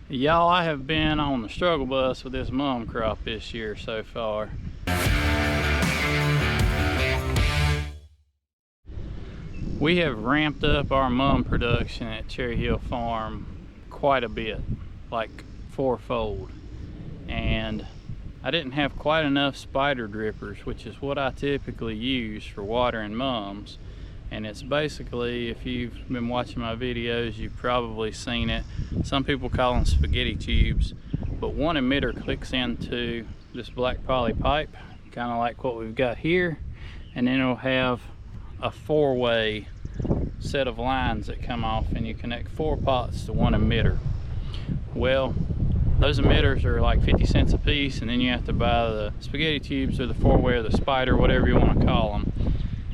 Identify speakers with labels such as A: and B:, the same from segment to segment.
A: Y'all, I have been on the struggle bus with this mum crop this year so far. We have ramped up our mum production at Cherry Hill Farm quite a bit, like fourfold. And I didn't have quite enough spider drippers, which is what I typically use for watering mums. And it's basically, if you've been watching my videos, you've probably seen it. Some people call them spaghetti tubes, but one emitter clicks into this black poly pipe, kind of like what we've got here, and then it'll have a four-way set of lines that come off, and you connect 4 pots to one emitter. Well, those emitters are like 50 cents a piece, and then you have to buy the spaghetti tubes or the four-way or the spider, whatever you want to call them.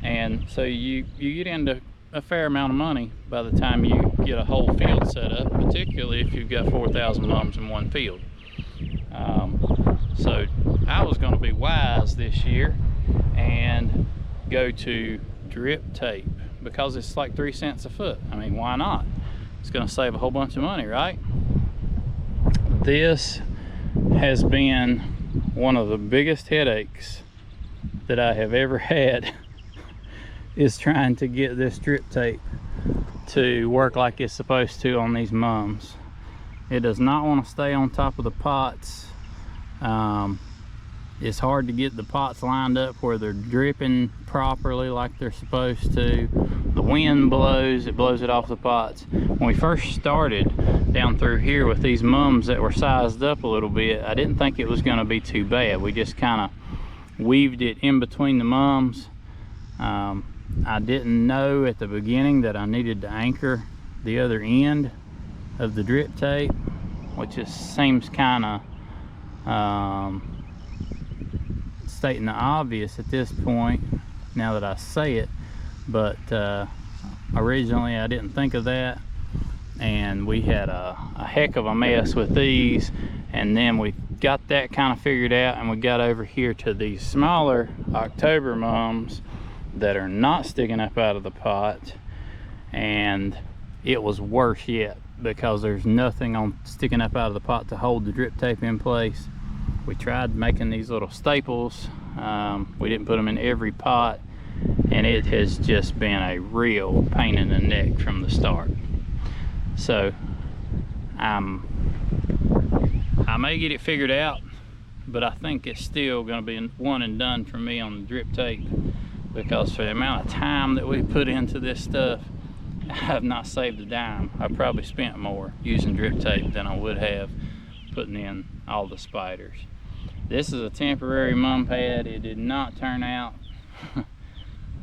A: And so you get into a fair amount of money by the time you get a whole field set up, particularly if you've got 4,000 mums in one field. So I was going to be wise this year and go to Driptape because it's like 3 cents a foot. I mean, why not? It's going to save a whole bunch of money, right? This has been one of the biggest headaches that I have ever had is trying to get this Driptape to work like it's supposed to on these mums. It does not want to stay on top of the pots. It's hard to get the pots lined up where they're dripping properly like they're supposed to. The wind blows, it blows it off the pots. When we first started down through here with these mums that were sized up a little bit, I didn't think it was going to be too bad. We just kind of weaved it in between the mums. I didn't know at the beginning that I needed to anchor the other end of the Driptape, which just seems kind of stating the obvious at this point now that I say it, but originally I didn't think of that, and we had a heck of a mess with these. And then we got that kind of figured out, and we got over here to these smaller October mums that are not sticking up out of the pot, and it was worse yet because there's nothing on sticking up out of the pot to hold the Driptape in place. We tried making these little staples. We didn't put them in every pot, and it has just been a real pain in the neck from the start. So I may get it figured out, but I think it's still going to be one and done for me on the Driptape, because for the amount of time that we put into this stuff, I have not saved a dime. I probably spent more using Driptape than I would have putting in all the spiders. This is a temporary mum pad. It did not turn out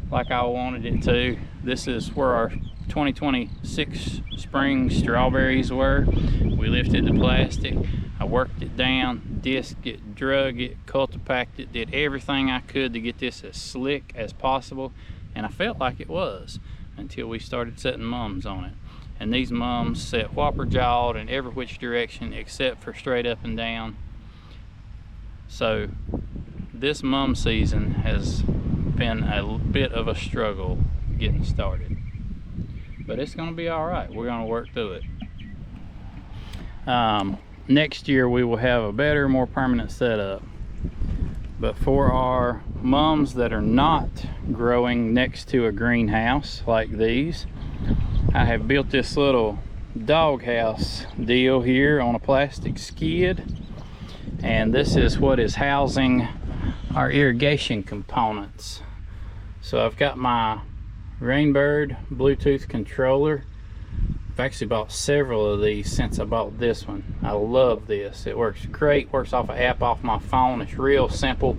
A: like I wanted it to. This is where our 2026 spring strawberries were. We lifted the plastic, I worked it down, disked it, drug it, cultipacked it, did everything I could to get this as slick as possible, and I felt like it was until we started setting mums on it. And these mums set whopper jawed in every which direction except for straight up and down. So this mum season has been a bit of a struggle getting started, but it's going to be all right. We're going to work through it. Next year we will have a better, more permanent setup. But for our mums that are not growing next to a greenhouse like these, I have built this little doghouse deal here on a plastic skid, and this is what is housing our irrigation components. So I've got my Rainbird Bluetooth controller. I've actually bought several of these since I bought this one. I love this. It works great, works off an app off my phone. It's real simple,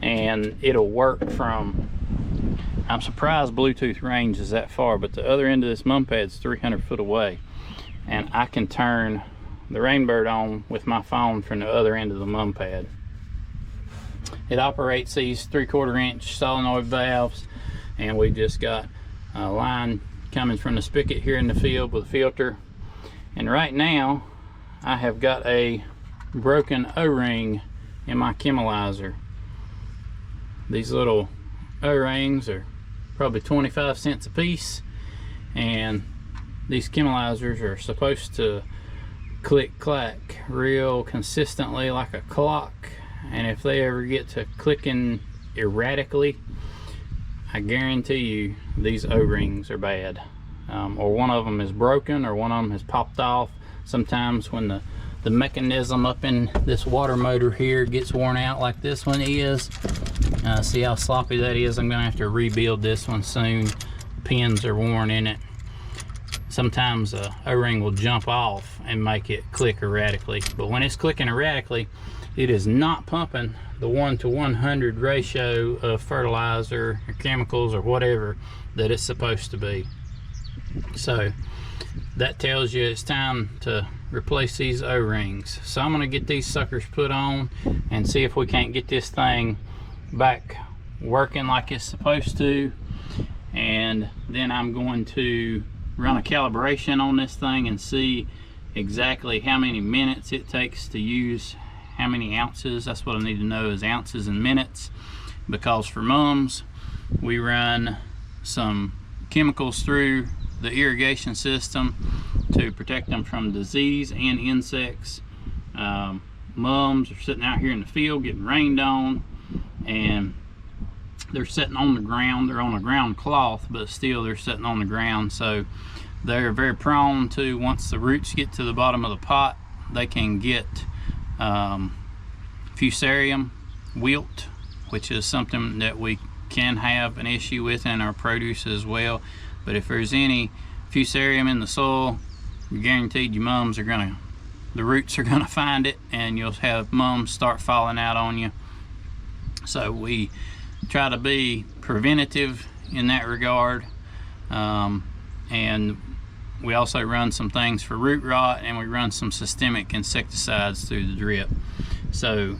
A: and it'll work from, I'm surprised Bluetooth range is that far, but the other end of this mum pad's 300 foot away, and I can turn the Rainbird on with my phone from the other end of the mum pad. It operates these 3/4 inch solenoid valves, and we just got a line coming from the spigot here in the field with a filter. And right now I have got a broken O-ring in my Chemilizer. These little O-rings are probably 25 cents a piece, and these Chemilizers are supposed to click clack real consistently like a clock. And if they ever get to clicking erratically, I guarantee you these O-rings are bad, or one of them is broken, or one of them has popped off. Sometimes when the mechanism up in this water motor here gets worn out like this one is, see how sloppy that is? I'm gonna have to rebuild this one soon. Pins are worn in it. Sometimes a O-ring will jump off and make it click erratically, but when it's clicking erratically, it is not pumping the 1:100 ratio of fertilizer or chemicals or whatever that it's supposed to be. So that tells you it's time to replace these O-rings. So I'm gonna get these suckers put on and see if we can't get this thing back working like it's supposed to. And then I'm going to run a calibration on this thing and see exactly how many minutes it takes to use how many ounces. That's what I need to know, is ounces and minutes, because for mums we run some chemicals through the irrigation system to protect them from disease and insects. Mums are sitting out here in the field getting rained on, and they're sitting on the ground. They're on a ground cloth, but still they're sitting on the ground, so they're very prone to, once the roots get to the bottom of the pot, they can get fusarium wilt, which is something that we can have an issue with in our produce as well. But if there's any fusarium in the soil, you're guaranteed your mums are gonna, the roots are gonna find it, and you'll have mums start falling out on you. So we try to be preventative in that regard, and we also run some things for root rot, and we run some systemic insecticides through the drip. So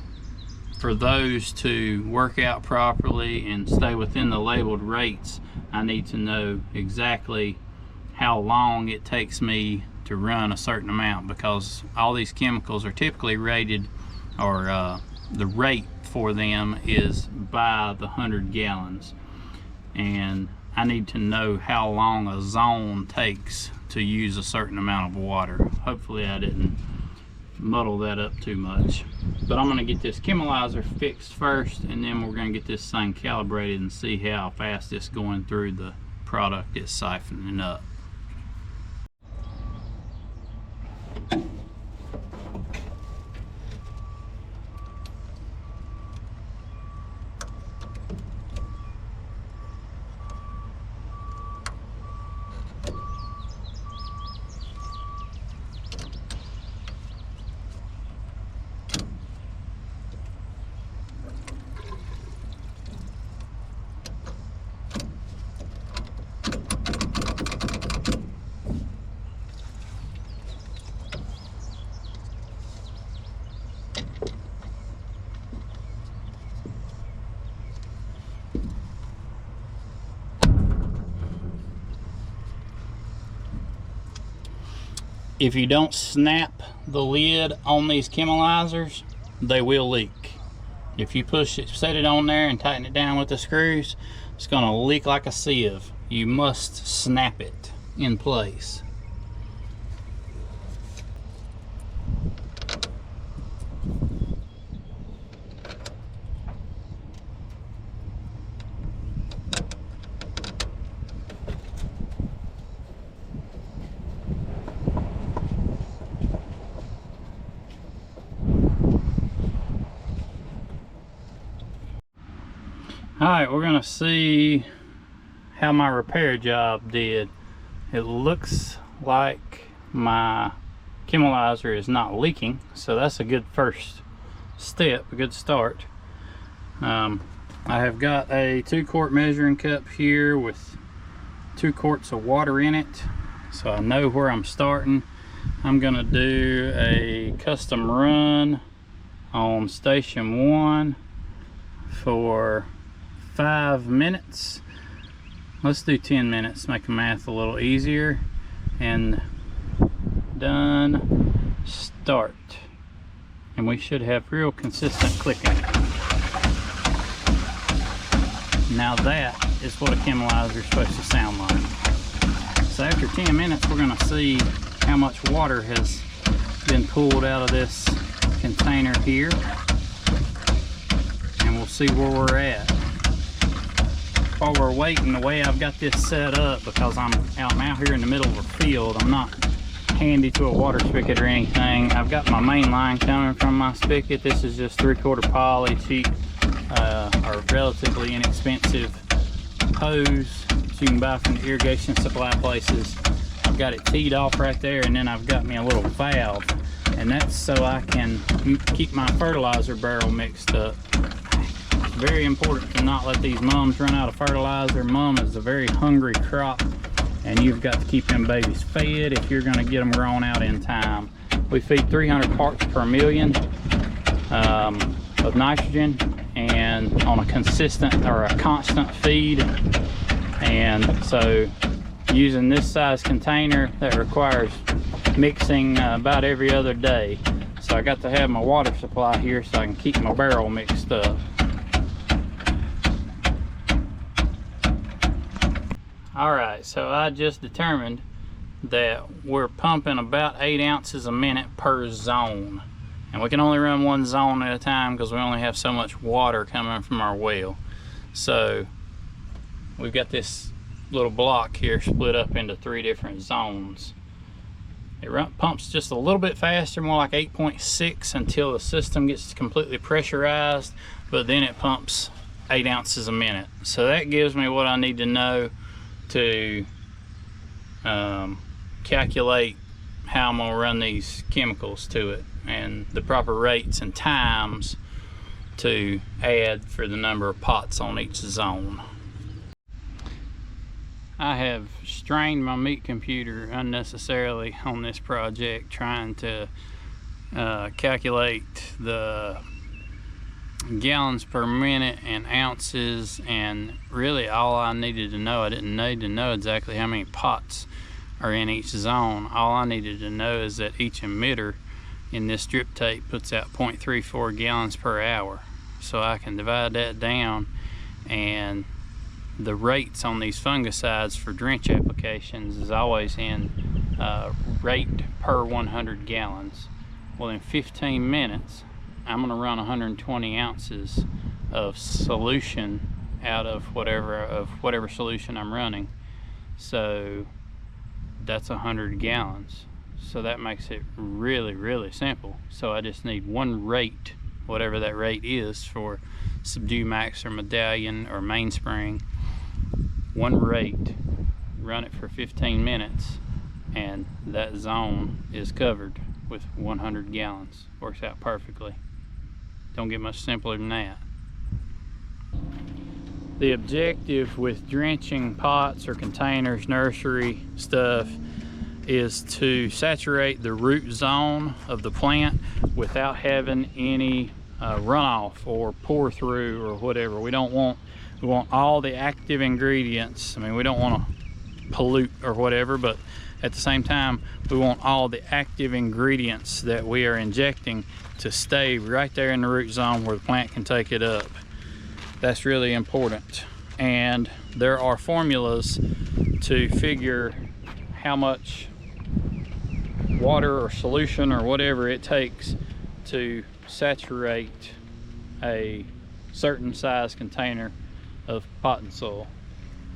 A: for those to work out properly and stay within the labeled rates, I need to know exactly how long it takes me to run a certain amount, because all these chemicals are typically rated, or the rate for them is by the 100 gallons, and I need to know how long a zone takes to use a certain amount of water. Hopefully I didn't muddle that up too much, but I'm going to get this Chemilizer fixed first, and then we're going to get this thing calibrated and see how fast it's going through the product it's siphoning up. If you don't snap the lid on these Chemilizers, they will leak. If you push it, set it on there and tighten it down with the screws, it's going to leak like a sieve. You must snap it in place. Alright, we're going to see how my repair job did. It looks like my Chemilizer is not leaking, so that's a good first step, a good start. I have got a 2-quart measuring cup here with 2 quarts of water in it, so I know where I'm starting. I'm going to do a custom run on station 1 for 5 minutes. Let's do 10 minutes, make the math a little easier. And done, start. And we should have real consistent clicking. Now that is what a Chemilizer is supposed to sound like. So after 10 minutes, we're going to see how much water has been pulled out of this container here, and we'll see where we're at. While we're waiting, the way I've got this set up, because I'm out here in the middle of a field, I'm not handy to a water spigot or anything. I've got my main line coming from my spigot. This is just 3/4 poly, cheap, or relatively inexpensive hose that you can buy from the irrigation supply places. I've got it teed off right there, and then I've got me a little valve, and that's so I can keep my fertilizer barrel mixed up. It's very important to not let these mums run out of fertilizer. Mum is a very hungry crop, and you've got to keep them babies fed if you're going to get them grown out in time. We feed 300 parts per million of nitrogen, and on a consistent or a constant feed. And so using this size container, that requires mixing about every other day. So I got to have my water supply here so I can keep my barrel mixed up. Alright, so I just determined that we're pumping about 8 ounces a minute per zone. And we can only run one zone at a time because we only have so much water coming from our well. So we've got this little block here split up into 3 different zones. It pumps just a little bit faster, more like 8.6, until the system gets completely pressurized, but then it pumps 8 ounces a minute. So that gives me what I need to know to calculate how I'm gonna run these chemicals to it, and the proper rates and times to add for the number of pots on each zone. I have strained my meat computer unnecessarily on this project, trying to calculate the gallons per minute and ounces, and really all I needed to know, I didn't need to know exactly how many pots are in each zone. All I needed to know is that each emitter in this drip tape puts out 0.34 gallons per hour. So I can divide that down, and the rates on these fungicides for drench applications is always in rate per 100 gallons. Well, in 15 minutes I'm going to run 120 ounces of solution out of whatever solution I'm running. So that's 100 gallons. So that makes it really simple. So I just need one rate, whatever that rate is for Subdue Max or Medallion or Mainspring. One rate, run it for 15 minutes, and that zone is covered with 100 gallons. Works out perfectly. Don't get much simpler than that. The objective with drenching pots or containers, nursery stuff, is to saturate the root zone of the plant without having any runoff or pour through or whatever. We want all the active ingredients. I mean, we don't want to pollute or whatever, but at the same time we want all the active ingredients that we are injecting to stay right there in the root zone where the plant can take it up. That's really important. And there are formulas to figure how much water or solution or whatever it takes to saturate a certain size container of potting soil.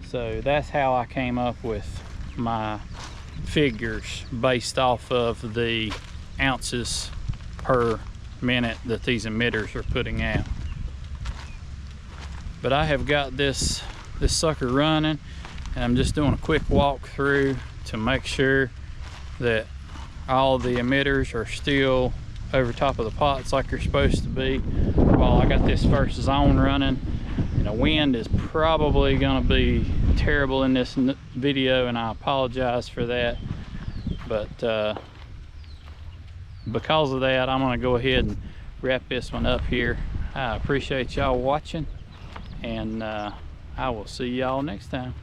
A: So that's how I came up with my figures, based off of the ounces per minute that these emitters are putting out. But I have got this sucker running, and I'm just doing a quick walk through to make sure that all the emitters are still over top of the pots like they're supposed to be while I got this first zone running. And the wind is probably going to be terrible in this video, and I apologize for that, but because of that, I'm going to go ahead and wrap this one up here. I appreciate y'all watching, and I will see y'all next time.